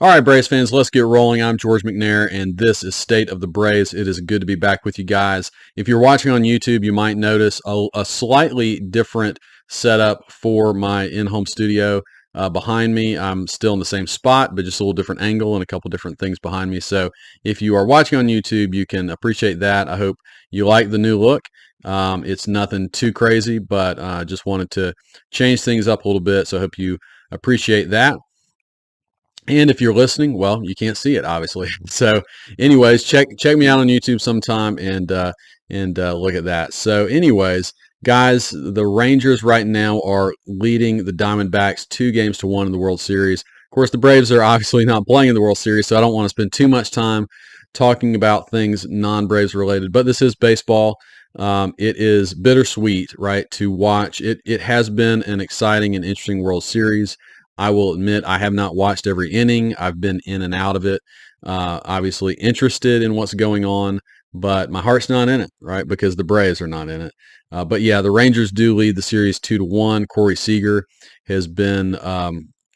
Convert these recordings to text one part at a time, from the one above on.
All right, Braves fans, let's get rolling. I'm George McNair, and this is State of the Braves. It is good to be back with you guys. If you're watching on YouTube, you might notice a slightly different setup for my in-home studio. Behind me, I'm still in the same spot, but just a little different angle and a couple different things behind me. So if you are watching on YouTube, you can appreciate that. I hope you like the new look. It's nothing too crazy, but just wanted to change things up a little bit. So I hope you appreciate that. And if you're listening, well, you can't see it, obviously. So, anyways, check me out on YouTube sometime and look at that. So, anyways, guys, the Rangers right now are leading the Diamondbacks 2-1 in the World Series. Of course, the Braves are obviously not playing in the World Series, so I don't want to spend too much time talking about things non-Braves related. But this is baseball. It is bittersweet, right, to watch. It has been an exciting and interesting World Series. I will admit I have not watched every inning. I've been in and out of it. Obviously interested in what's going on, but my heart's not in it, right? Because the Braves are not in it. But yeah, the Rangers do lead the series 2-1. Corey Seager has been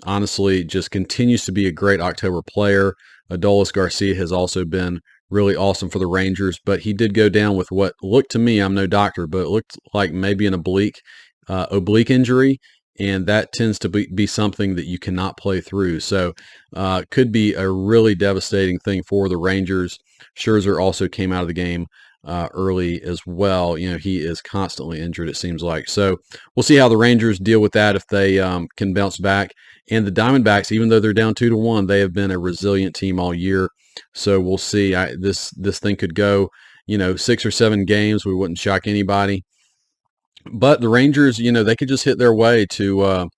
honestly just continues to be a great October player. Adolis Garcia has also been really awesome for the Rangers, but he did go down with what looked to me, I'm no doctor, but it looked like maybe an oblique injury. And that tends to be something that you cannot play through. So could be a really devastating thing for the Rangers. Scherzer also came out of the game early as well. You know, he is constantly injured, it seems like. So we'll see how the Rangers deal with that if they can bounce back. And the Diamondbacks, even though they're down 2-1, they have been a resilient team all year. So we'll see. This thing could go, 6 or 7 games. We wouldn't shock anybody. But the Rangers, they could just hit their way to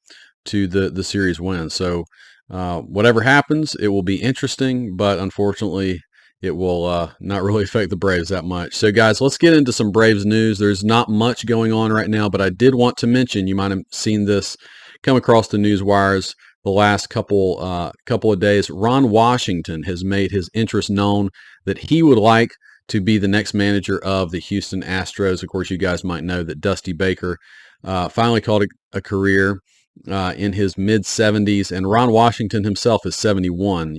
the series win. So whatever happens, it will be interesting. But unfortunately, it will not really affect the Braves that much. So guys, let's get into some Braves news. There's not much going on right now, but I did want to mention, you might have seen this come across the news wires the last couple of days. Ron Washington has made his interest known that he would like to be the next manager of the Houston Astros. Of course, you guys might know that Dusty Baker finally called a career in his mid-70s, and Ron Washington himself is 71.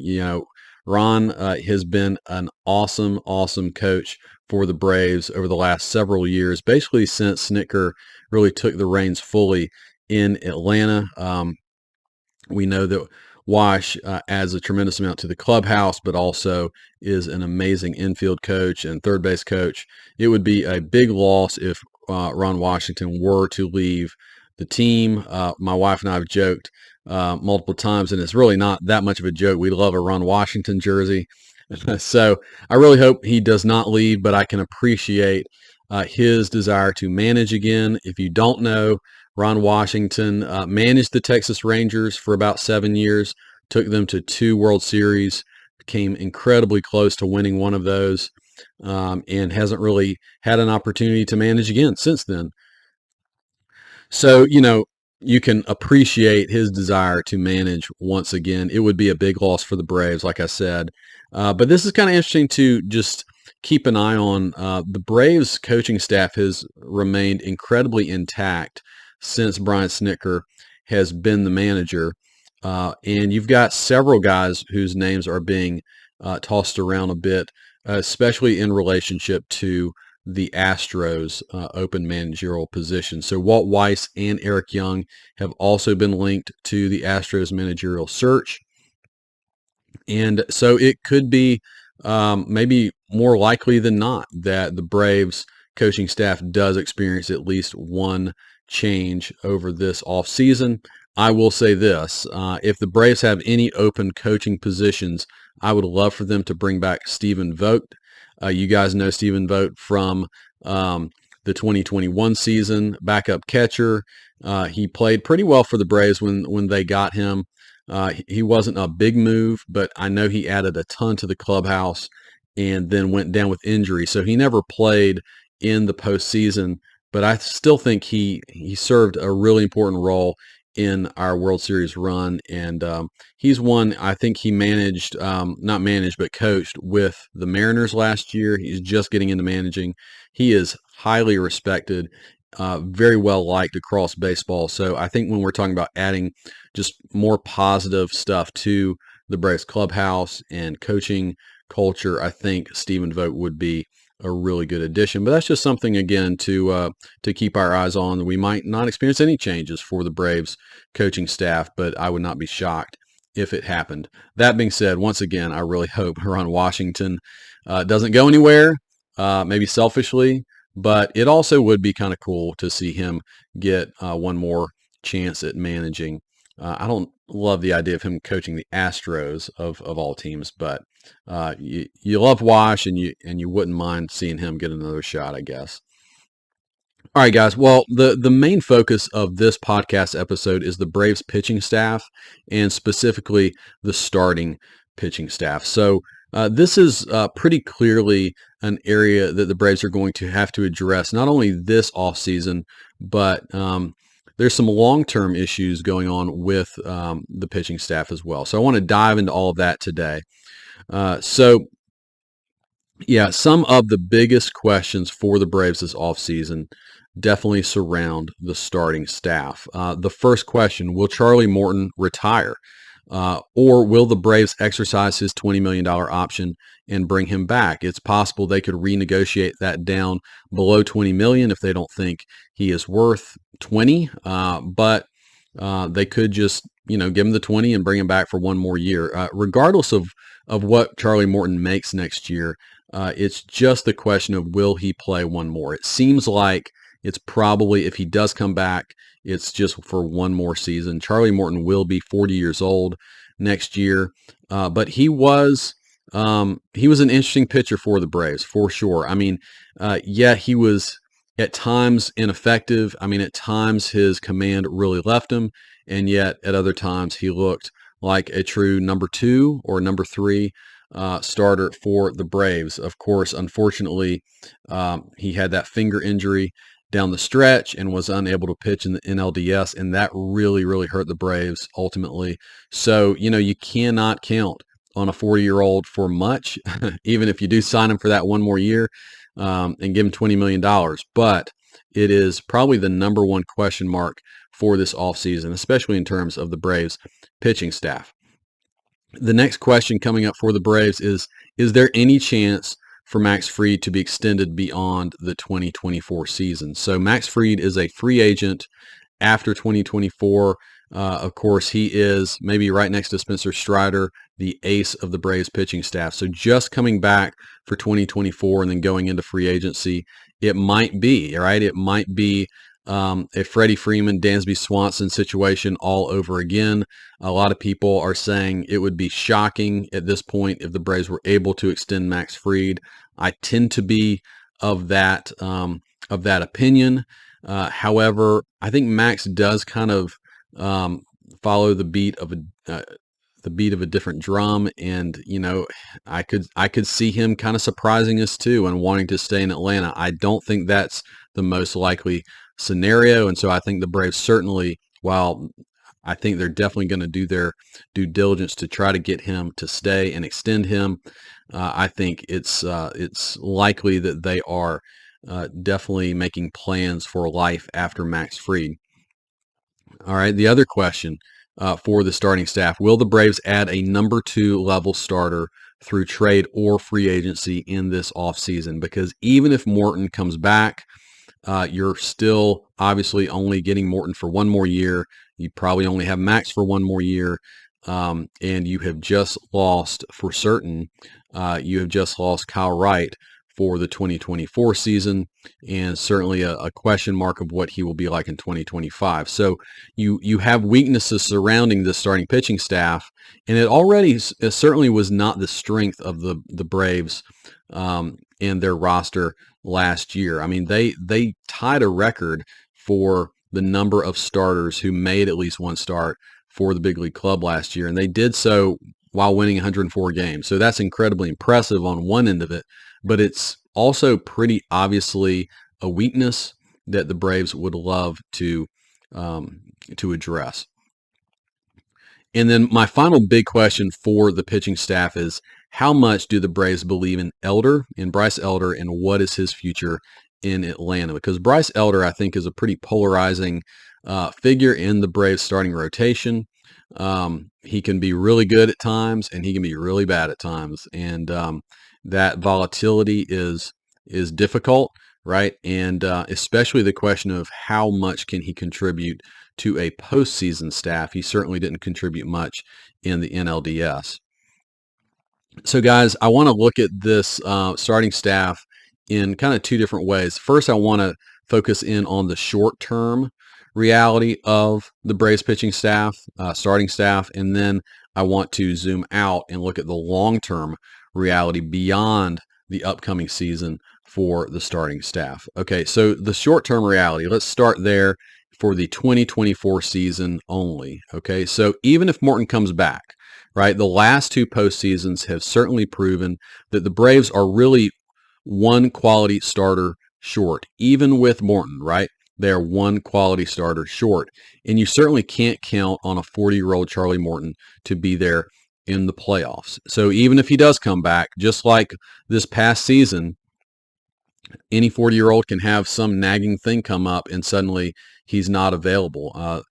Ron has been an awesome, awesome coach for the Braves over the last several years, basically since Snitker really took the reins fully in Atlanta. We know that Wash adds a tremendous amount to the clubhouse, but also is an amazing infield coach and third base coach. It would be a big loss if Ron Washington were to leave the team. My wife and I have joked multiple times, and it's really not that much of a joke. We love a Ron Washington jersey. So I really hope he does not leave, but I can appreciate his desire to manage again. If you don't know, Ron Washington managed the Texas Rangers for about 7 years, took them to 2 World Series, came incredibly close to winning one of those, and hasn't really had an opportunity to manage again since then. So, you can appreciate his desire to manage once again. It would be a big loss for the Braves, like I said. But this is kind of interesting to just keep an eye on. The Braves coaching staff has remained incredibly intact since Brian Snitker has been the manager. And you've got several guys whose names are being tossed around a bit, especially in relationship to the Astros open managerial position. So Walt Weiss and Eric Young have also been linked to the Astros managerial search. And so it could be maybe more likely than not that the Braves coaching staff does experience at least one change over this offseason. I will say this, if the Braves have any open coaching positions, I would love for them to bring back Stephen Vogt. You guys know Stephen Vogt from the 2021 season, backup catcher. He played pretty well for the Braves when they got him. He wasn't a big move, but I know he added a ton to the clubhouse and then went down with injury. So he never played in the postseason, but I still think he served a really important role in our World Series run. And he's one, I think he managed, not managed, but coached with the Mariners last year. He's just getting into managing. He is highly respected, very well liked across baseball. So I think when we're talking about adding just more positive stuff to the Braves clubhouse and coaching culture, I think Stephen Vogt would be a really good addition. But that's just something, again, to keep our eyes on. We might not experience any changes for the Braves coaching staff, but I would not be shocked if it happened. That being said, once again, I really hope Ron Washington doesn't go anywhere, maybe selfishly, but it also would be kind of cool to see him get one more chance at managing. I don't love the idea of him coaching the Astros of all teams, but you love Wash, and you wouldn't mind seeing him get another shot, I guess. All right, guys. Well, the main focus of this podcast episode is the Braves pitching staff, and specifically the starting pitching staff. So this is pretty clearly an area that the Braves are going to have to address, not only this offseason, but there's some long-term issues going on with the pitching staff as well. So I want to dive into all of that today. Yeah, some of the biggest questions for the Braves this offseason definitely surround the starting staff. The first question, will Charlie Morton retire? Or will the Braves exercise his $20 million option and bring him back? It's possible they could renegotiate that down below $20 million if they don't think he is worth 20, but they could just, give him the 20 and bring him back for one more year. Regardless of what Charlie Morton makes next year, it's just the question of, will he play one more? It seems like it's probably, if he does come back, it's just for one more season. Charlie Morton will be 40 years old next year, but he was an interesting pitcher for the Braves, for sure. I mean, he was at times ineffective. I mean, at times his command really left him, and yet at other times he looked like a true number 2 or number 3 starter for the Braves. Of course, unfortunately, he had that finger injury down the stretch and was unable to pitch in the NLDS, and that really, really hurt the Braves ultimately. So, you cannot count on a 40-year-old for much, even if you do sign him for that one more year and give him $20 million. But it is probably the number one question mark for this offseason, especially in terms of the Braves pitching staff. The next question coming up for the Braves is there any chance for Max Fried to be extended beyond the 2024 season? So Max Fried is a free agent after 2024. Of course, he is maybe right next to Spencer Strider, the ace of the Braves pitching staff. So just coming back for 2024 and then going into free agency, it might be, right? It might be a Freddie Freeman, Dansby Swanson situation all over again. A lot of people are saying it would be shocking at this point if the Braves were able to extend Max Fried. I tend to be of that opinion. However, I think Max does kind of follow the beat of a different drum, and I could see him kind of surprising us too and wanting to stay in Atlanta. I don't think that's the most likely scenario, and so I think the Braves certainly, while I think they're definitely going to do their due diligence to try to get him to stay and extend him, I think it's likely that they are definitely making plans for life after Max Fried. All right, the other question for the starting staff, will the Braves add a number 2 level starter through trade or free agency in this offseason? Because even if Morton comes back, you're still obviously only getting Morton for one more year. You probably only have Max for one more year. And you have just lost, for certain, you have just lost Kyle Wright for the 2024 season, and certainly a question mark of what he will be like in 2025. So you have weaknesses surrounding the starting pitching staff, and it certainly was not the strength of the Braves in their roster last year. I mean, they tied a record for the number of starters who made at least one start for the big league club last year, and they did so while winning 104 games. So that's incredibly impressive on one end of it, but it's also pretty obviously a weakness that the Braves would love to address. And then my final big question for the pitching staff is, how much do the Braves believe in Bryce Elder, and what is his future in Atlanta? Because Bryce Elder, I think, is a pretty polarizing figure in the Braves starting rotation. He can be really good at times, and he can be really bad at times, and that volatility is difficult, right? And especially the question of how much can he contribute to a postseason staff. He certainly didn't contribute much in the NLDS. So, guys, I want to look at this starting staff in kind of two different ways. First, I want to focus in on the short-term reality of the Braves pitching staff, starting staff, and then I want to zoom out and look at the long-term reality beyond the upcoming season for the starting staff. Okay, so the short-term reality, let's start there for the 2024 season only. Okay, so even if Morton comes back, right, the last two postseasons have certainly proven that the Braves are really one quality starter short, even with Morton, right? They're one quality starter short. And you certainly can't count on a 40-year-old Charlie Morton to be there in the playoffs. So even if he does come back, just like this past season, any 40-year-old can have some nagging thing come up and suddenly he's not available.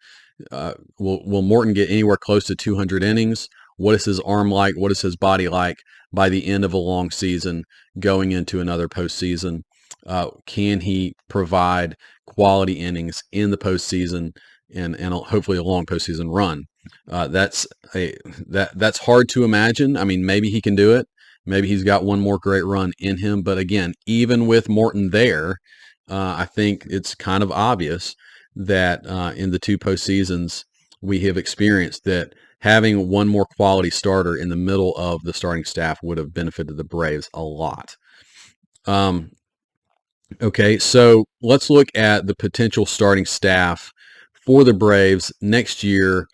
Will Morton get anywhere close to 200 innings? What is his arm like? What is his body like by the end of a long season going into another postseason? Can he provide quality innings in the postseason and hopefully a long postseason run? That's hard to imagine. I mean, maybe he can do it. Maybe he's got one more great run in him. But again, even with Morton there, I think it's kind of obvious that in the two postseasons we have experienced that having one more quality starter in the middle of the starting staff would have benefited the Braves a lot. Okay, so let's look at the potential starting staff for the Braves next year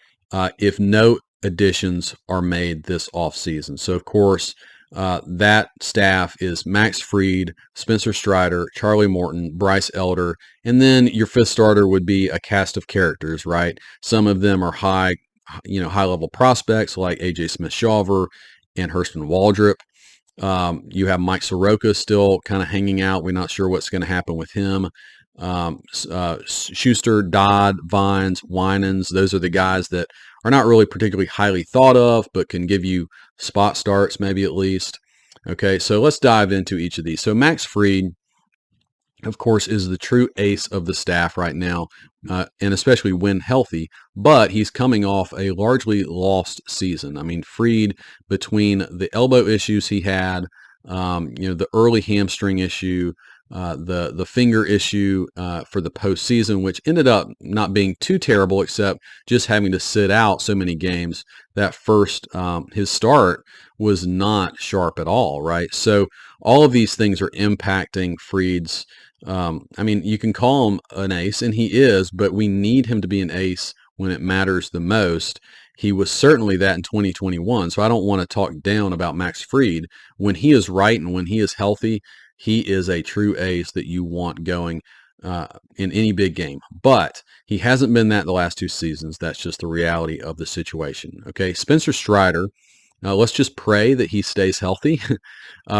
if no additions are made this offseason. So, of course, that staff is Max Fried, Spencer Strider, Charlie Morton, Bryce Elder, and then your fifth starter would be a cast of characters, right? Some of them are high-level prospects like A.J. Smith-Shawver and Hurston Waldrop. You have Mike Soroka still kind of hanging out. We're not sure what's going to happen with him. Schuster, Dodd, Vines, Winans, those are the guys that are not really particularly highly thought of, but can give you spot starts maybe at least. Okay, so let's dive into each of these. So Max Fried, of course, is the true ace of the staff right now, and especially when healthy, but he's coming off a largely lost season. I mean, Fried, between the elbow issues he had, the early hamstring issue, the finger issue for the postseason, which ended up not being too terrible, except just having to sit out so many games. That first, his start was not sharp at all, right? So all of these things are impacting Fried's. I mean, you can call him an ace, and he is, but we need him to be an ace when it matters the most. He was certainly that in 2021, so I don't want to talk down about Max Fried. When he is right and when he is healthy, he is a true ace that you want going in any big game. But he hasn't been that the last two seasons. That's just the reality of the situation. Okay, Spencer Strider, let's just pray that he stays healthy.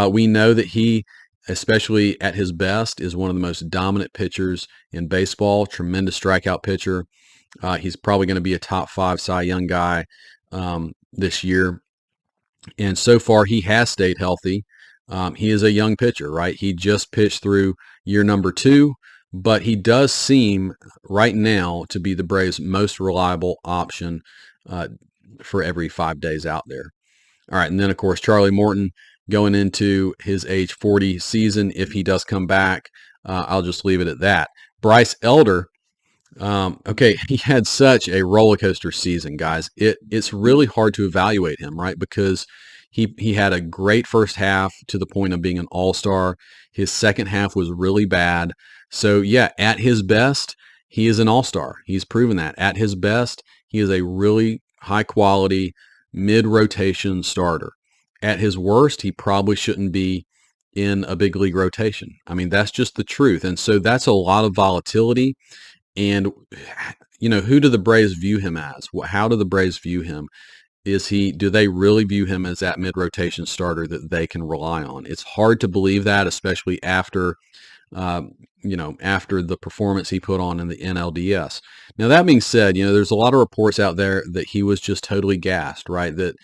We know that he, especially at his best, is one of the most dominant pitchers in baseball, tremendous strikeout pitcher. He's probably going to be a top 5 Cy Young guy this year. And so far, he has stayed healthy. He is a young pitcher, right? He just pitched through year number 2, but he does seem right now to be the Braves' most reliable option for every 5 days out there. All right, and then, of course, Charlie Morton going into his age 40 season. If he does come back, I'll just leave it at that. Bryce Elder, okay, he had such a roller coaster season, guys. It's really hard to evaluate him, right? Because he had a great first half to the point of being an all-star. His second half was really bad. So, yeah, at his best, he is an all-star. He's proven that. At his best, he is a really high-quality, mid-rotation starter. At his worst, he probably shouldn't be in a big league rotation. I mean, that's just the truth. And so that's a lot of volatility. And, who do the Braves view him as? How do the Braves view him? Do they really view him as that mid-rotation starter that they can rely on? It's hard to believe that, especially after, after the performance he put on in the NLDS. Now, that being said, there's a lot of reports out there that he was just totally gassed, right? That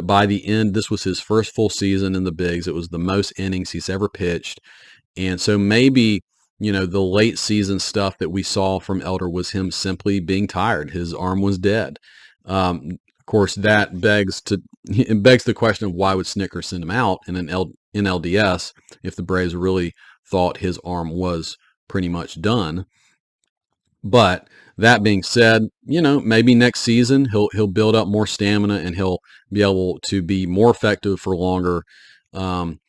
by the end, this was his first full season in the bigs. It was the most innings he's ever pitched. And so maybe, the late season stuff that we saw from Elder was him simply being tired. His arm was dead. Of course, that begs the question of why would Snicker send him out in an NLDS if the Braves really thought his arm was pretty much done. But that being said, maybe next season he'll build up more stamina and he'll be able to be more effective for longer, and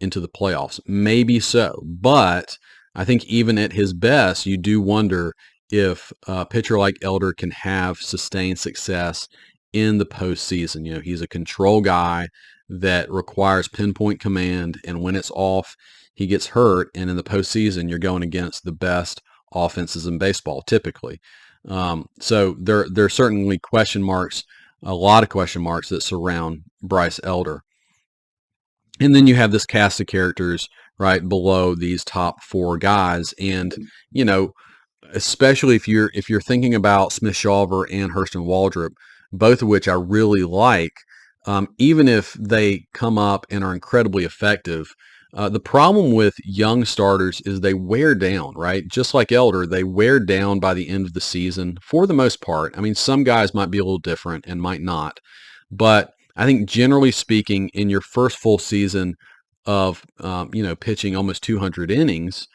into the playoffs. Maybe so, but I think even at his best, you do wonder if a pitcher like Elder can have sustained success in the postseason. He's a control guy that requires pinpoint command, and when it's off, he gets hurt. And in the postseason, you're going against the best offenses in baseball, typically. So there are certainly question marks, a lot of question marks that surround Bryce Elder. And then you have this cast of characters right below these top four guys, and especially if you're thinking about Smith Shawver and Hurston Waldrop, both of which I really like. Even if they come up and are incredibly effective, the problem with young starters is they wear down, right? Just like Elder, they wear down by the end of the season for the most part. I mean, some guys might be a little different and might not, but I think generally speaking, in your first full season of pitching almost 200 innings,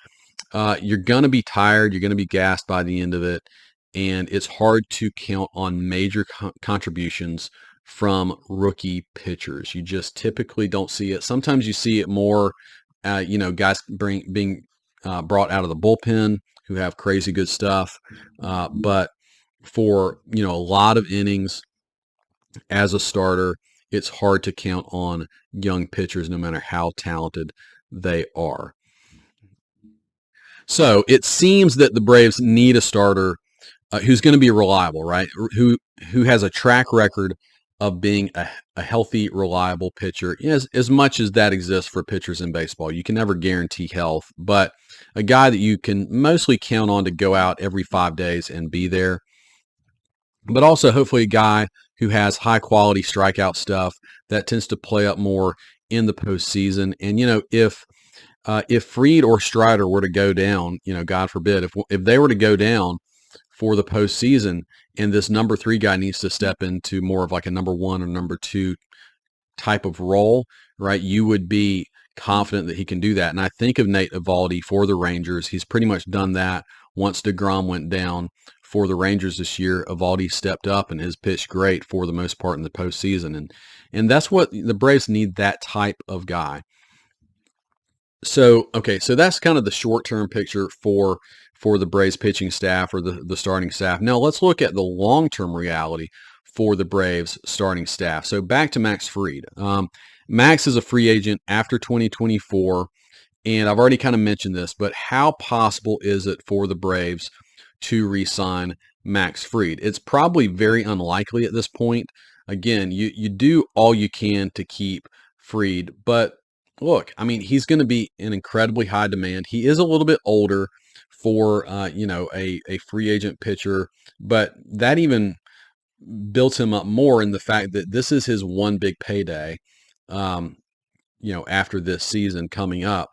you're going to be tired. You're going to be gassed by the end of it, and it's hard to count on major contributions from rookie pitchers. You just typically don't see it. Sometimes you see it more, guys being brought out of the bullpen who have crazy good stuff, but for a lot of innings as a starter, it's hard to count on young pitchers no matter how talented they are. So it seems that the Braves need a starter who's going to be reliable, right? Who has a track record of being a healthy, reliable pitcher. As much as that exists for pitchers in baseball, you can never guarantee health, but a guy that you can mostly count on to go out every 5 days and be there. But also hopefully a guy who has high quality strikeout stuff that tends to play up more in the postseason. And if Fried or Strider were to go down, God forbid, if they were to go down for the postseason, and this number 3 guy needs to step into more of like a number 1 or number 2 type of role, right? You would be confident that he can do that. And I think of Nate Eovaldi for the Rangers. He's pretty much done that. Once DeGrom went down for the Rangers this year, Eovaldi stepped up and has pitched great for the most part in the postseason. And that's what the Braves need, that type of guy. So that's kind of the short-term picture for the Braves pitching staff or the starting staff. Now let's look at the long-term reality for the Braves starting staff. So back to Max Fried. Max is a free agent after 2024, and I've already kind of mentioned this, but how possible is it for the Braves to re-sign Max Fried? It's probably very unlikely at this point. Again, you do all you can to keep Fried, but look, I mean, he's going to be in incredibly high demand. He is a little bit older for a free agent pitcher, but that even built him up more in the fact that this is his one big payday, after this season coming up.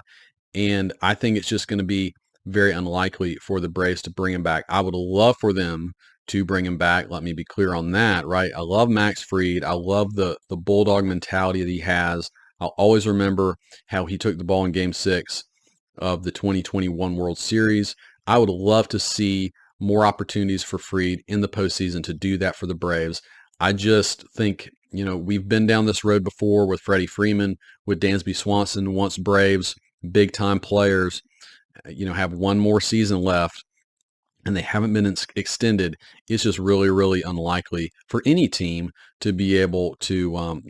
And I think it's just going to be very unlikely for the Braves to bring him back. I would love for them to bring him back. Let me be clear on that, right? I love Max Fried. I love the bulldog mentality that he has. I'll always remember how he took the ball in Game 6 of the 2021 World Series. I would love to see more opportunities for Fried in the postseason to do that for the Braves. I just think, we've been down this road before with Freddie Freeman, with Dansby Swanson, once Braves, big-time players, have one more season left, and they haven't been extended. It's just really, really unlikely for any team to be able to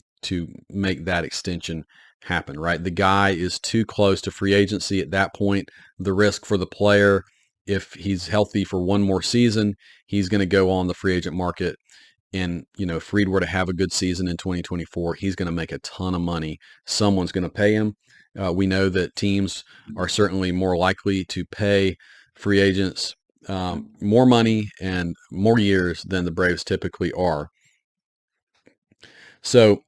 make that extension happen, right? The guy is too close to free agency at that point. The risk for the player, if he's healthy for one more season, he's going to go on the free agent market and if Fried were to have a good season in 2024, he's going to make a ton of money. Someone's going to pay him. We know that teams are certainly more likely to pay free agents more money and more years than the Braves typically are. So,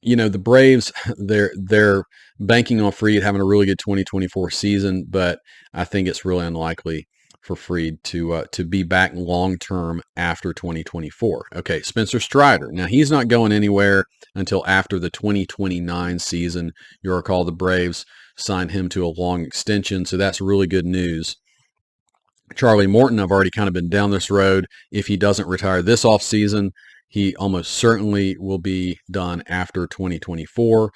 the Braves, they're banking on Fried having a really good 2024 season, but I think it's really unlikely for Fried to be back long term after 2024. Okay, Spencer Strider. Now he's not going anywhere until after the 2029 season. You'll recall the Braves signed him to a long extension, so that's really good news. Charlie Morton, I've already kind of been down this road. If he doesn't retire this offseason, he almost certainly will be done after 2024,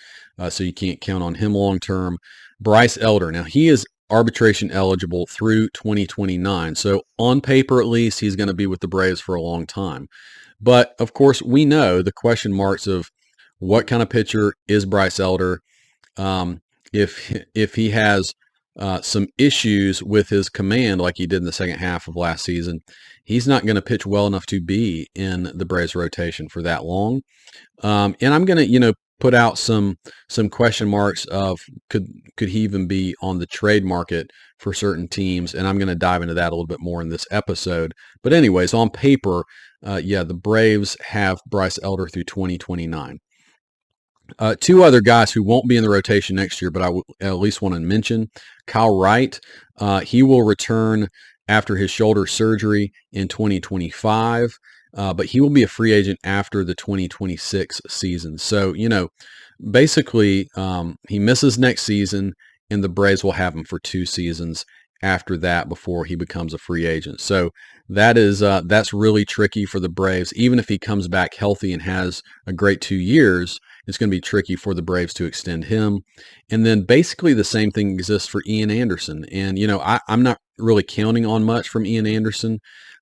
so you can't count on him long term. Bryce Elder, now he is arbitration eligible through 2029, so on paper at least, he's going to be with the Braves for a long time. But of course, we know the question marks of what kind of pitcher is Bryce Elder. If he has some issues with his command like he did in the second half of last season, he's not going to pitch well enough to be in the Braves rotation for that long. And I'm going to, put out some question marks of could he even be on the trade market for certain teams, and I'm going to dive into that a little bit more in this episode. But anyways, on paper, the Braves have Bryce Elder through 2029. Two other guys who won't be in the rotation next year, but I at least want to mention Kyle Wright. He will return after his shoulder surgery in 2025, but he will be a free agent after the 2026 season. So, basically he misses next season, and the Braves will have him for 2 seasons after that before he becomes a free agent. So that's really tricky for the Braves. Even if he comes back healthy and has a great 2 years, it's going to be tricky for the Braves to extend him. And then basically the same thing exists for Ian Anderson. And, I'm not really counting on much from Ian Anderson,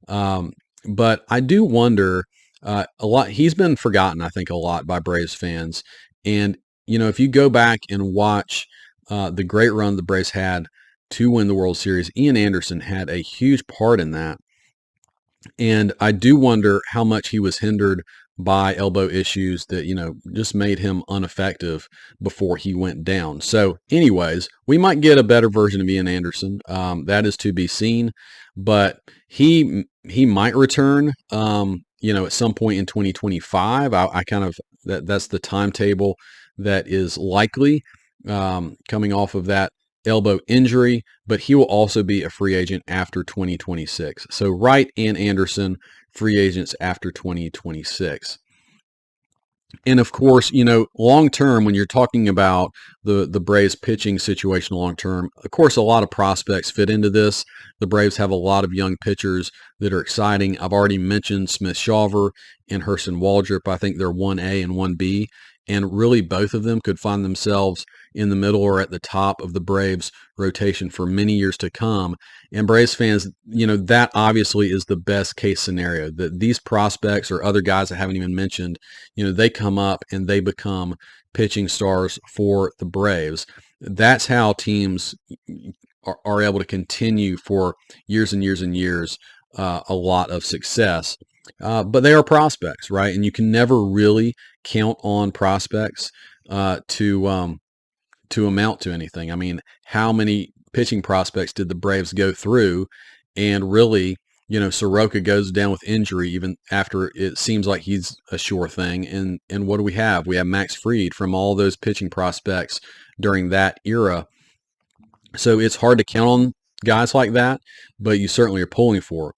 but I do wonder a lot. He's been forgotten, I think, a lot by Braves fans. And, if you go back and watch the great run the Braves had to win the World Series, Ian Anderson had a huge part in that. And I do wonder how much he was hindered by elbow issues that, just made him ineffective before he went down. So anyways, we might get a better version of Ian Anderson. That is to be seen, but he might return, at some point in 2025. I kind of, that's the timetable that is likely, coming off of that elbow injury, but he will also be a free agent after 2026. So Wright and Anderson, free agents after 2026. And of course, long term, when you're talking about the Braves pitching situation long term, of course, a lot of prospects fit into this. The Braves have a lot of young pitchers that are exciting. I've already mentioned Smith Shawver and Hurston Waldrop. I think they're 1A and 1B. And really, both of them could find themselves in the middle or at the top of the Braves rotation for many years to come. And Braves fans, that obviously is the best case scenario, that these prospects or other guys I haven't even mentioned, they come up and they become pitching stars for the Braves. That's how teams are able to continue for years and years and years, a lot of success. But they are prospects, right? And you can never really count on prospects to amount to anything. I mean, how many pitching prospects did the Braves go through? And really, Soroka goes down with injury even after it seems like he's a sure thing. And what do we have? We have Max Fried from all those pitching prospects during that era. So it's hard to count on guys like that, but you certainly are pulling for.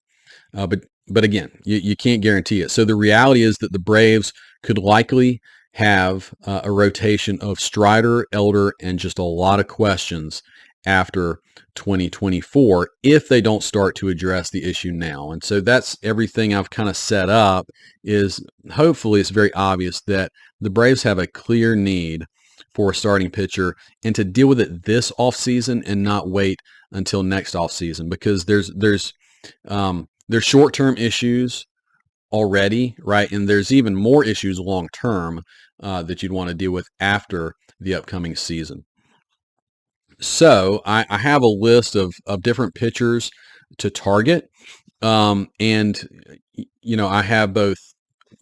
But again, you can't guarantee it. So the reality is that the Braves could likely have a rotation of Strider, Elder, and just a lot of questions after 2024 if they don't start to address the issue now. And so that's everything I've kind of set up. Is hopefully it's very obvious that the Braves have a clear need for a starting pitcher and to deal with it this offseason and not wait until next offseason, because there's short-term issues already, right? And there's even more issues long-term that you'd want to deal with after the upcoming season. So I have a list of different pitchers to target. And, I have both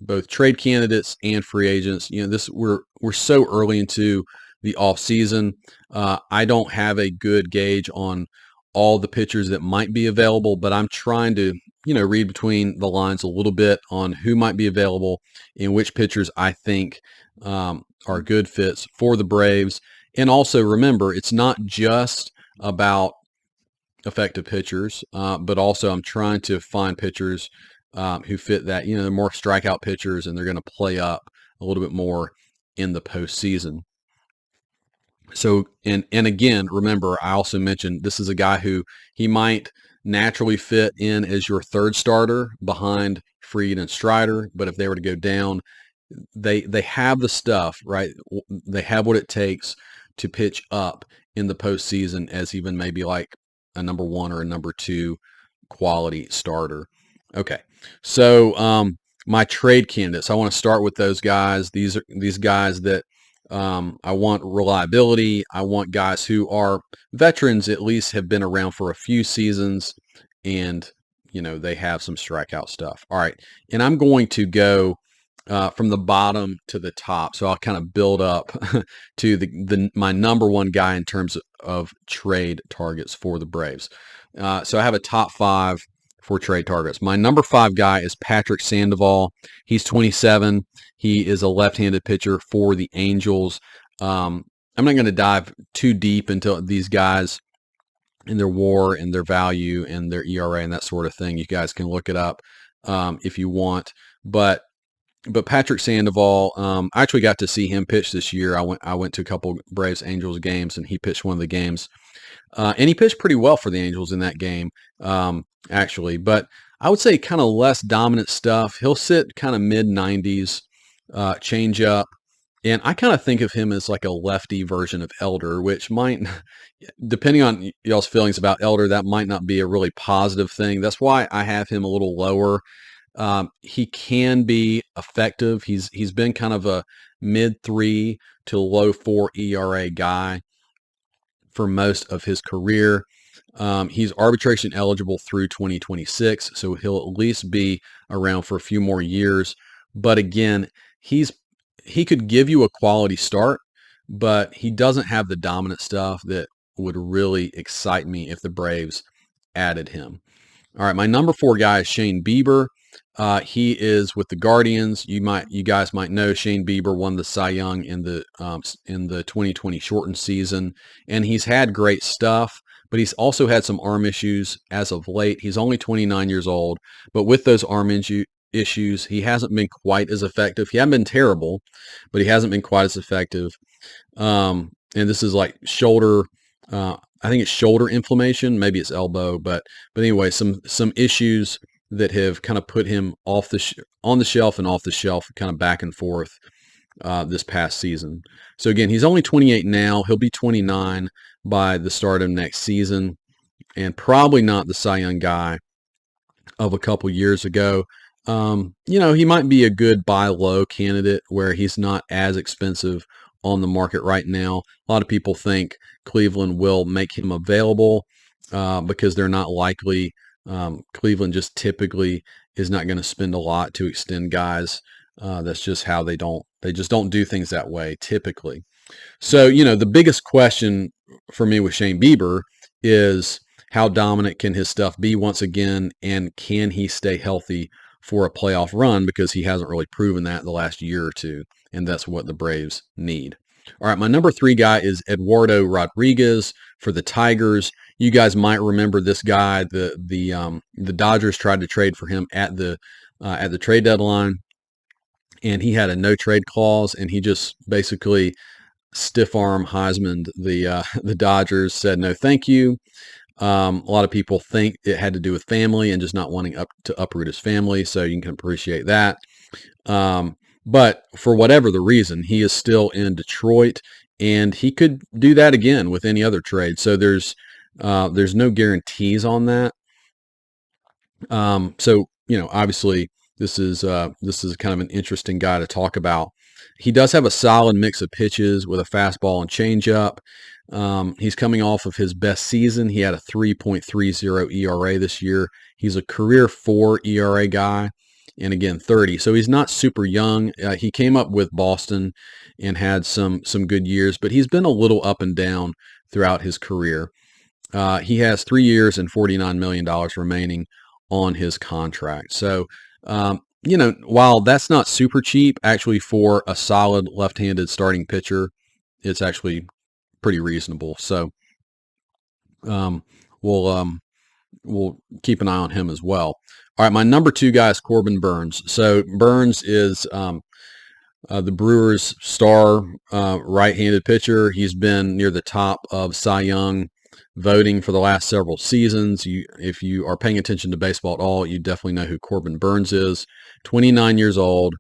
both trade candidates and free agents. We're so early into the off season. I don't have a good gauge on all the pitchers that might be available, but I'm trying to read between the lines a little bit on who might be available and which pitchers I think are good fits for the Braves. And also remember, it's not just about effective pitchers, but also I'm trying to find pitchers who fit that. They're more strikeout pitchers, and they're going to play up a little bit more in the postseason. So, and again, remember, I also mentioned this is a guy who he might naturally fit in as your third starter behind Fried and Strider, but if they were to go down, they have the stuff, right? They have what it takes to pitch up in the postseason as even maybe like a number one or a number two quality starter. Okay, so my trade candidates. I want to start with those guys. These guys that I want reliability. I want guys who are veterans, at least have been around for a few seasons, and they have some strikeout stuff. All right, and I'm going to go from the bottom to the top. So I'll kind of build up to my number one guy in terms of trade targets for the Braves. So I have a top 5 for trade targets. My number 5 guy is Patrick Sandoval. He's 27. He is a left-handed pitcher for the Angels. I'm not going to dive too deep into these guys and their WAR and their value and their ERA and that sort of thing. You guys can look it up if you want. But Patrick Sandoval, I actually got to see him pitch this year. I went to a couple Braves Angels games, and he pitched one of the games. And he pitched pretty well for the Angels in that game, actually. But I would say kind of less dominant stuff. He'll sit kind of mid-90s, change up. And I kind of think of him as like a lefty version of Elder, which might, depending on y'all's feelings about Elder, that might not be a really positive thing. That's why I have him a little lower. He can be effective. He's been kind of a mid-3 to low-4 ERA guy for most of his career. He's arbitration eligible through 2026, so he'll at least be around for a few more years. But again, he could give you a quality start, but he doesn't have the dominant stuff that would really excite me if the Braves added him. All right, my number 4 guy is Shane Bieber. He is with the Guardians. You guys might know Shane Bieber won the Cy Young in the 2020 shortened season, and he's had great stuff, but he's also had some arm issues as of late. He's only 29 years old, but with those arm issues, he hasn't been quite as effective. He hasn't been terrible, but he hasn't been quite as effective. And this is like shoulder. I think it's shoulder inflammation, maybe it's elbow, but anyway, some issues that have kind of put him on the shelf and off the shelf, kind of back and forth this past season. So again, he's only 28 now. He'll be 29 by the start of next season, and probably not the Cy Young guy of a couple years ago. He might be a good buy low candidate where he's not as expensive on the market right now. A lot of people think Cleveland will make him available because they're not likely. Cleveland just typically is not going to spend a lot to extend guys. That's just how they just don't do things that way typically. So, the biggest question for me with Shane Bieber is how dominant can his stuff be once again, and can he stay healthy for a playoff run, because he hasn't really proven that the last year or two, and that's what the Braves need. All right, my number 3 guy is Eduardo Rodriguez for the Tigers. You guys might remember this guy. The Dodgers tried to trade for him at the trade deadline, and he had a no trade clause, and he just basically stiff arm Heisman'd the Dodgers, said no thank you. A lot of people think it had to do with family and just not wanting to uproot his family, so you can appreciate that. But for whatever the reason, he is still in Detroit, and he could do that again with any other trade. So there's no guarantees on that. So obviously this is kind of an interesting guy to talk about. He does have a solid mix of pitches with a fastball and changeup. He's coming off of his best season. He had a 3.30 ERA this year. He's a career 4 ERA guy. and again 30. So he's not super young. He came up with Boston and had some good years, but he's been a little up and down throughout his career. He has 3 years and $49 million remaining on his contract. So, while that's not super cheap, actually for a solid left-handed starting pitcher, it's actually pretty reasonable. So, we'll keep an eye on him as well. All right, my number 2 guy is Corbin Burnes. So Burnes is the Brewers' star right-handed pitcher. He's been near the top of Cy Young voting for the last several seasons. If you are paying attention to baseball at all, you definitely know who Corbin Burnes is. 29 years old.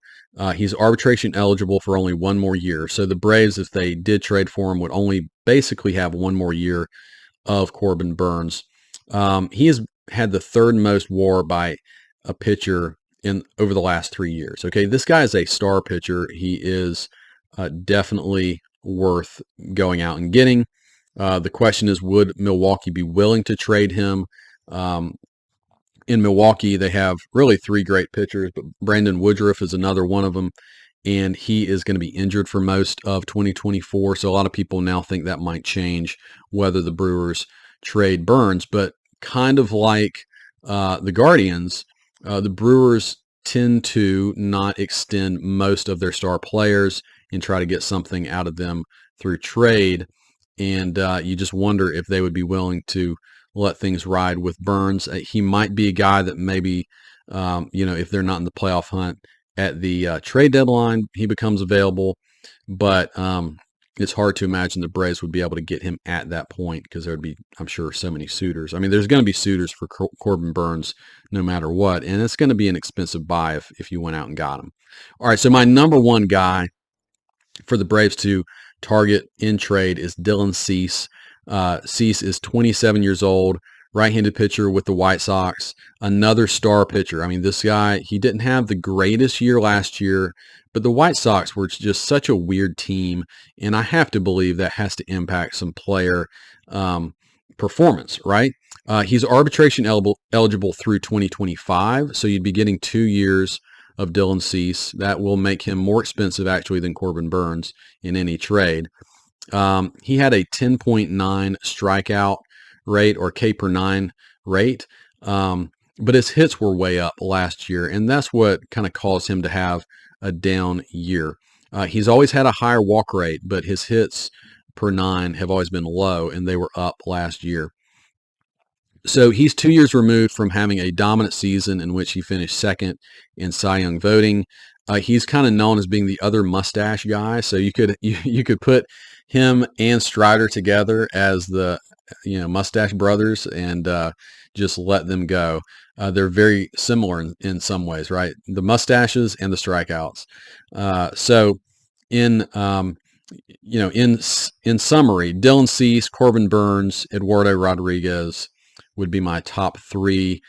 He's arbitration eligible for only 1 more year. So the Braves, if they did trade for him, would only basically have 1 more year of Corbin Burnes. He has had the 3rd most WAR by a pitcher over the last 3 years. Okay, this guy is a star pitcher. He is definitely worth going out and getting. The question is, would Milwaukee be willing to trade him? In Milwaukee, they have really 3 great pitchers, but Brandon Woodruff is another one of them, and he is going to be injured for most of 2024. So a lot of people now think that might change whether the Brewers trade Burnes. But kind of like the Guardians, the Brewers tend to not extend most of their star players and try to get something out of them through trade. And you just wonder if they would be willing to let things ride with Burnes. He might be a guy that maybe, if they're not in the playoff hunt at the trade deadline, he becomes available. But it's hard to imagine the Braves would be able to get him at that point because there would be, I'm sure, so many suitors. I mean, there's going to be suitors for Corbin Burnes no matter what, and it's going to be an expensive buy if you went out and got him. All right, so my number 1 guy for the Braves to target in trade is Dylan Cease. Cease is 27 years old, right-handed pitcher with the White Sox, another star pitcher. I mean, this guy, he didn't have the greatest year last year, but the White Sox were just such a weird team, and I have to believe that has to impact some player performance, right? He's arbitration eligible through 2025, so you'd be getting 2 years of Dylan Cease. That will make him more expensive, actually, than Corbin Burnes in any trade. He had a 10.9 strikeout rate, or K per 9 rate, but his hits were way up last year, and that's what kind of caused him to have a down year. He's always had a higher walk rate, but his hits per 9 have always been low, and they were up last year. So he's 2 years removed from having a dominant season in which he finished 2nd in Cy Young voting. He's kind of known as being the other mustache guy, so you could put him and Strider together as the mustache brothers and just let them go. They're very similar in some ways, right? The mustaches and the strikeouts. So in summary, Dylan Cease, Corbin Burnes, Eduardo Rodriguez would be my top 3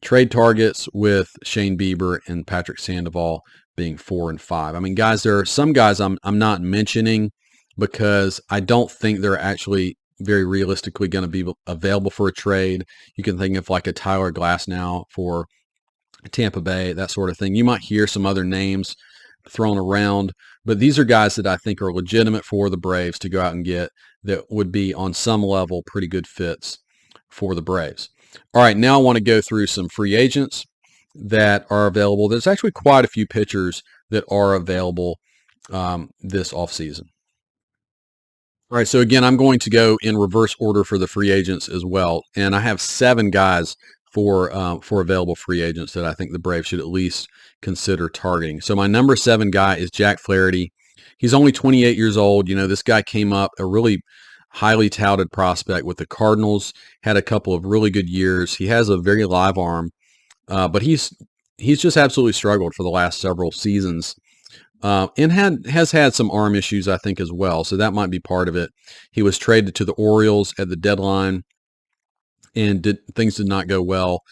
trade targets, with Shane Bieber and Patrick Sandoval being 4 and 5. I mean, guys, there are some guys I'm not mentioning because I don't think they're actually very realistically going to be available for a trade. You can think of like a Tyler Glasnow for Tampa Bay, that sort of thing. You might hear some other names thrown around, but these are guys that I think are legitimate for the Braves to go out and get that would be on some level pretty good fits for the Braves. All right, now I want to go through some free agents that are available. There's actually quite a few pitchers that are available this offseason. All right, so again, I'm going to go in reverse order for the free agents as well, and I have 7 guys for available free agents that I think the Braves should at least consider targeting. So my number 7 guy is Jack Flaherty. He's only 28 years old. This guy came up a really highly touted prospect with the Cardinals, had a couple of really good years. He has a very live arm, but he's just absolutely struggled for the last several seasons, and has had some arm issues, I think, as well. So that might be part of it. He was traded to the Orioles at the deadline, and things did not go well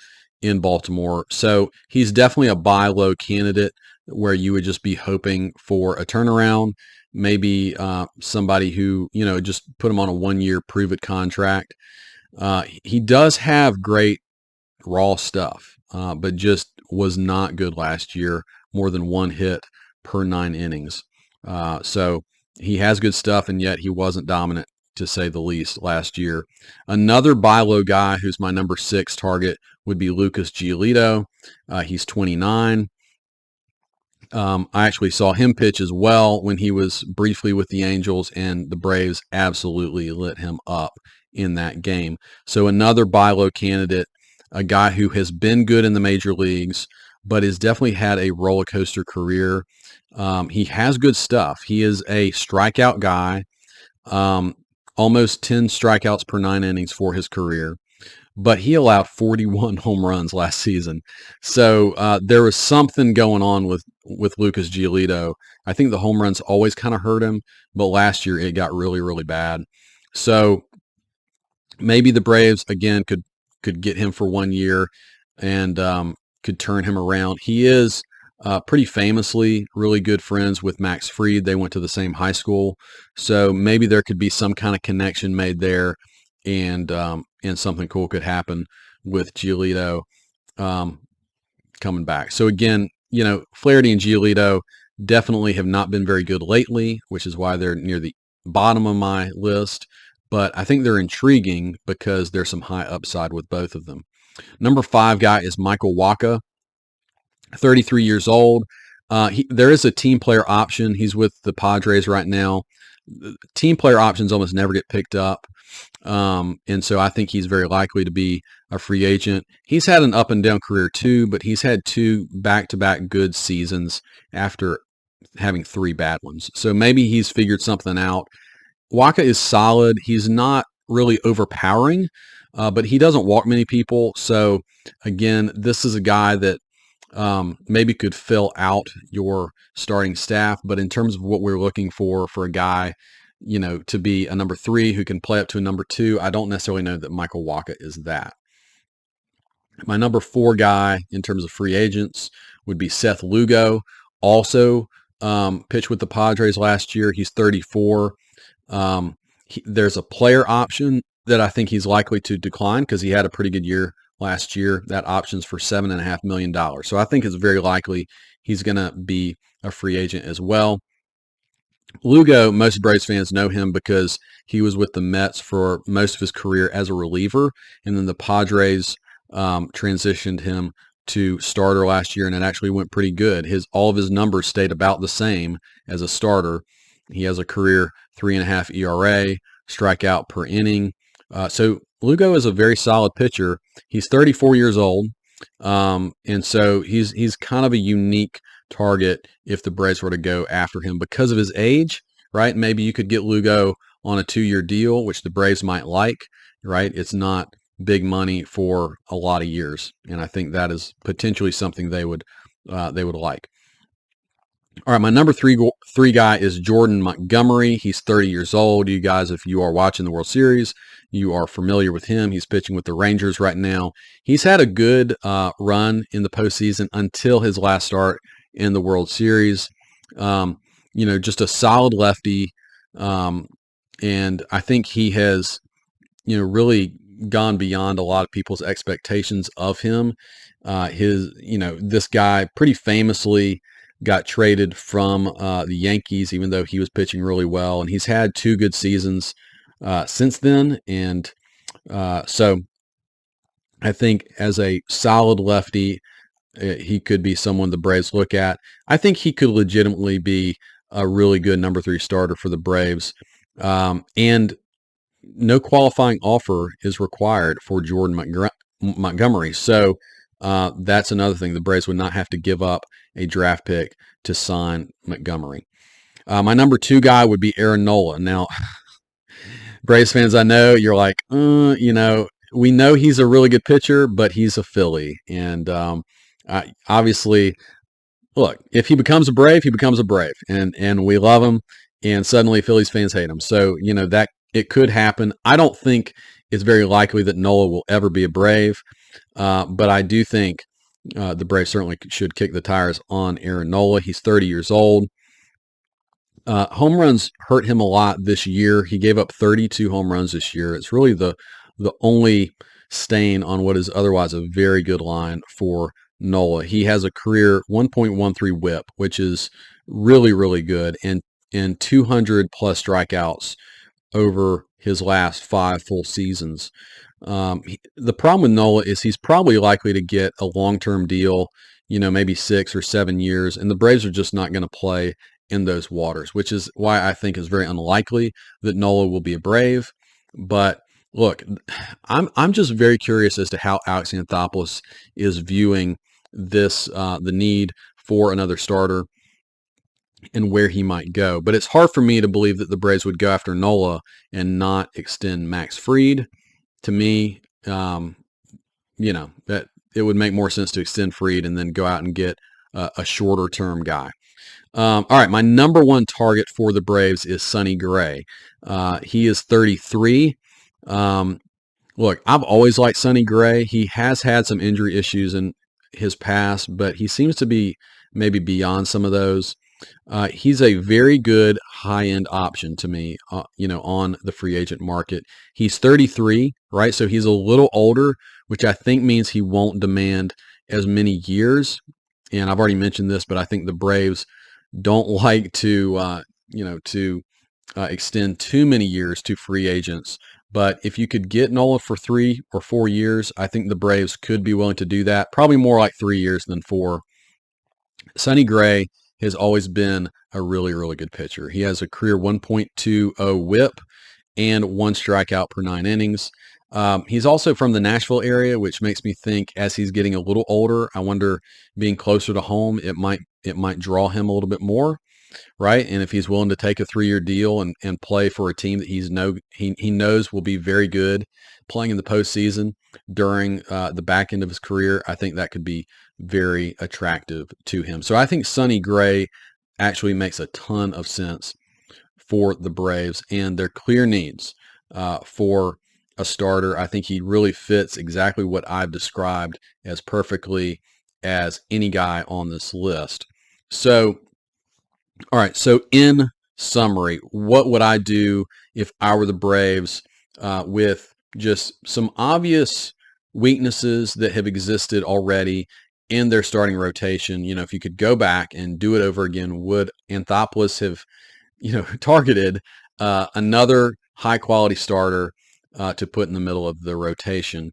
in Baltimore. So he's definitely a buy low candidate where you would just be hoping for a turnaround. Maybe somebody who, just put him on a 1-year prove-it contract. He does have great raw stuff, but just was not good last year, more than 1 hit per 9 innings. So he has good stuff, and yet he wasn't dominant, to say the least, last year. Another buy low guy who's my number 6 target would be Lucas Giolito. He's 29. I actually saw him pitch as well when he was briefly with the Angels, and the Braves absolutely lit him up in that game. So another buy low candidate, a guy who has been good in the major leagues, but has definitely had a roller coaster career. He has good stuff. He is a strikeout guy, almost 10 strikeouts per 9 innings for his career, but he allowed 41 home runs last season. So there was something going on with Lucas Giolito. I think the home runs always kind of hurt him, but last year it got really, really bad. So maybe the Braves, again, could get him for 1 year and could turn him around. He is pretty famously really good friends with Max Fried. They went to the same high school. So maybe there could be some kind of connection made there, and something cool could happen with Giolito coming back. So again, Flaherty and Giolito definitely have not been very good lately, which is why they're near the bottom of my list. But I think they're intriguing because there's some high upside with both of them. Number 5 guy is Michael Wacha, 33 years old. There is a team player option. He's with the Padres right now. Team player options almost never get picked up. And so I think he's very likely to be a free agent. He's had an up and down career too, but he's had 2 back-to-back good seasons after having 3 bad ones. So maybe he's figured something out. Wacha is solid. He's not really overpowering, but he doesn't walk many people. So again, this is a guy that maybe could fill out your starting staff. But in terms of what we're looking for a guy, to be a number 3 who can play up to a number 2, I don't necessarily know that Michael Wacha is that. My number 4 guy in terms of free agents would be Seth Lugo. Also pitched with the Padres last year. He's 34. There's a player option that I think he's likely to decline because he had a pretty good year last year. That option's for $7.5 million. So I think it's very likely he's going to be a free agent as well. Lugo, most Braves fans know him because he was with the Mets for most of his career as a reliever, and then the Padres transitioned him to starter last year, and it actually went pretty good. All of his numbers stayed about the same as a starter. He has a career 3.5 ERA, strikeout per inning. So Lugo is a very solid pitcher. He's 34 years old, and so he's kind of a unique target if the Braves were to go after him because of his age, right? Maybe you could get Lugo on a 2-year deal, which the Braves might like, right? It's not big money for a lot of years, and I think that is potentially something they would like. All right, my number 3 guy is Jordan Montgomery. He's 30 years old. You guys, if you are watching the World Series, you are familiar with him. He's pitching with the Rangers right now. He's had a good run in the postseason until his last start in the World Series. Just a solid lefty, and I think he has, really gone beyond a lot of people's expectations of him. This guy pretty famously got traded from the Yankees, even though he was pitching really well, and he's had 2 good seasons since then. And so I think as a solid lefty, he could be someone the Braves look at. I think he could legitimately be a really good number 3 starter for the Braves. And no qualifying offer is required for Jordan Montgomery. So that's another thing. The Braves would not have to give up a draft pick to sign Montgomery. My number 2 guy would be Aaron Nola. Now, Braves fans, I know you're like, we know he's a really good pitcher, but he's a Philly. And obviously, look, if he becomes a Brave, he becomes a Brave. And we love him. And suddenly Phillies fans hate him. So, that it could happen. I don't think it's very likely that Nola will ever be a Brave. But I do think the Braves certainly should kick the tires on Aaron Nola. He's 30 years old. Home runs hurt him a lot this year. He gave up 32 home runs this year. It's really the only stain on what is otherwise a very good line for Nola. He has a career 1.13 WHIP, which is really, really good, and 200 plus strikeouts over his last 5 full seasons. The problem with Nola is he's probably likely to get a long-term deal, maybe 6 or 7 years, and the Braves are just not going to play in those waters, which is why I think it's very unlikely that Nola will be a Brave. But look, I'm just very curious as to how Alex Anthopoulos is viewing this, the need for another starter and where he might go. But it's hard for me to believe that the Braves would go after Nola and not extend Max Fried. To me, that it would make more sense to extend Fried and then go out and get a shorter term guy. All right, my number one target for the Braves is Sonny Gray. He is 33. Look, I've always liked Sonny Gray. He has had some injury issues in his past, but he seems to be maybe beyond some of those. He's a very good high-end option to me, on the free agent market. He's 33, right? So he's a little older, which I think means he won't demand as many years. And I've already mentioned this, but I think the Braves don't like to extend too many years to free agents. But if you could get Nola for 3 or 4 years, I think the Braves could be willing to do that. Probably more like 3 years than 4. Sonny Gray has always been a really, really good pitcher. He has a career 1.20 WHIP and 1 strikeout per 9 innings. He's also from the Nashville area, which makes me think as he's getting a little older, I wonder, being closer to home, it might draw him a little bit more, right? And if he's willing to take a 3-year deal and play for a team that he knows will be very good playing in the postseason during the back end of his career, I think that could be very attractive to him. So I think Sonny Gray actually makes a ton of sense for the Braves and their clear needs for a starter. I think he really fits exactly what I've described as perfectly as any guy on this list. So, all right. So in summary, what would I do if I were the Braves with just some obvious weaknesses that have existed already in their starting rotation? If you could go back and do it over again, would Anthopoulos have, targeted another high quality starter to put in the middle of the rotation?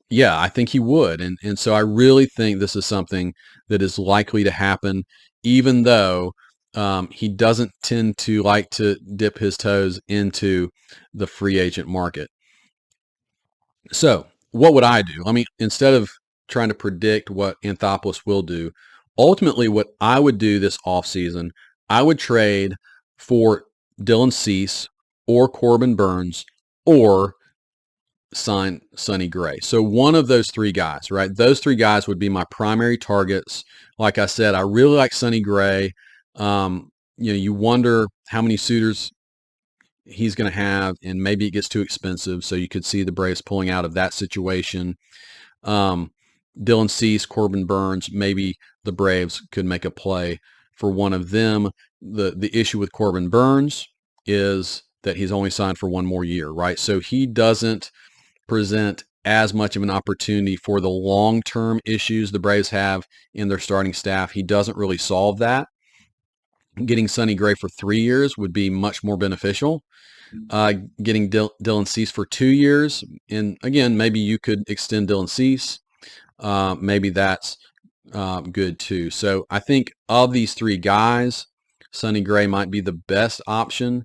Yeah, I think he would. And so I really think this is something that is likely to happen, even though he doesn't tend to like to dip his toes into the free agent market. So what would I do? I mean, instead of trying to predict what Anthopoulos will do, ultimately what I would do this offseason, I would trade for Dylan Cease or Corbin Burns or sign Sonny Gray. So one of those 3 guys, right? Those 3 guys would be my primary targets. Like I said, I really like Sonny Gray. You wonder how many suitors he's going to have, and maybe it gets too expensive. So you could see the Braves pulling out of that situation. Dylan Cease, Corbin Burns, maybe the Braves could make a play for one of them. The issue with Corbin Burns is that he's only signed for 1 more year, right? So he doesn't present as much of an opportunity for the long-term issues the Braves have in their starting staff. He doesn't really solve that. Getting Sonny Gray for 3 years would be much more beneficial. Getting Dylan Cease for 2 years, and again, maybe you could extend Dylan Cease. Maybe that's good too. So I think of these 3 guys, Sonny Gray might be the best option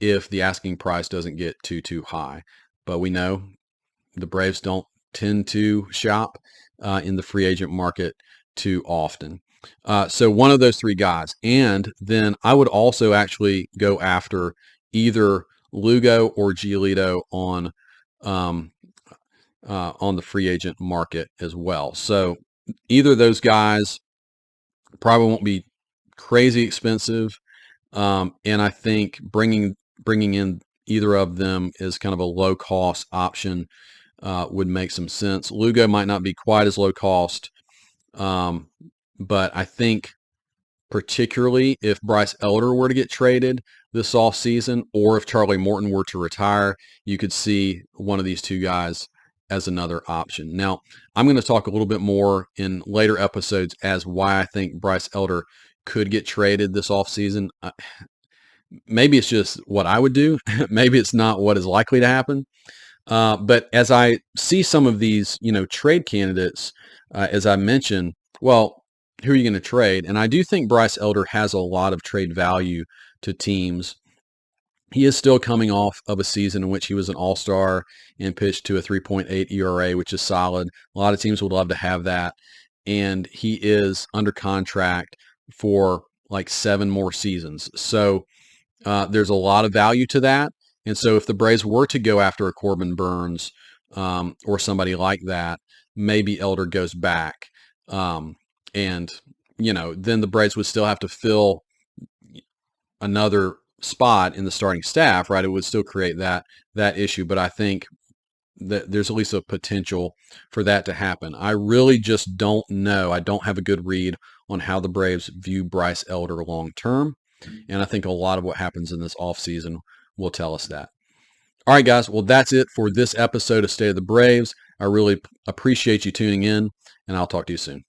if the asking price doesn't get too high. But we know the Braves don't tend to shop in the free agent market too often. So one of those 3 guys. And then I would also actually go after either Lugo or Giolito on the free agent market as well. So either of those guys probably won't be crazy expensive. And I think bringing in either of them is kind of a low cost option would make some sense. Lugo might not be quite as low cost, but I think particularly if Bryce Elder were to get traded this offseason, or if Charlie Morton were to retire, you could see one of these 2 guys as another option. Now, I'm going to talk a little bit more in later episodes as why I think Bryce Elder could get traded this offseason. Maybe it's just what I would do. Maybe it's not what is likely to happen. But as I see some of these, trade candidates, as I mentioned, well, who are you going to trade? And I do think Bryce Elder has a lot of trade value to teams. He is still coming off of a season in which he was an all-star and pitched to a 3.8 ERA, which is solid. A lot of teams would love to have that. And he is under contract for like 7 more seasons. So there's a lot of value to that. And so if the Braves were to go after a Corbin Burns or somebody like that, maybe Elder goes back. And, then the Braves would still have to fill another spot in the starting staff, right? It would still create that issue. But I think that there's at least a potential for that to happen. I really just don't know. I don't have a good read on how the Braves view Bryce Elder long term. And I think a lot of what happens in this offseason will tell us that. All right, guys. Well, that's it for this episode of State of the Braves. I really appreciate you tuning in, and I'll talk to you soon.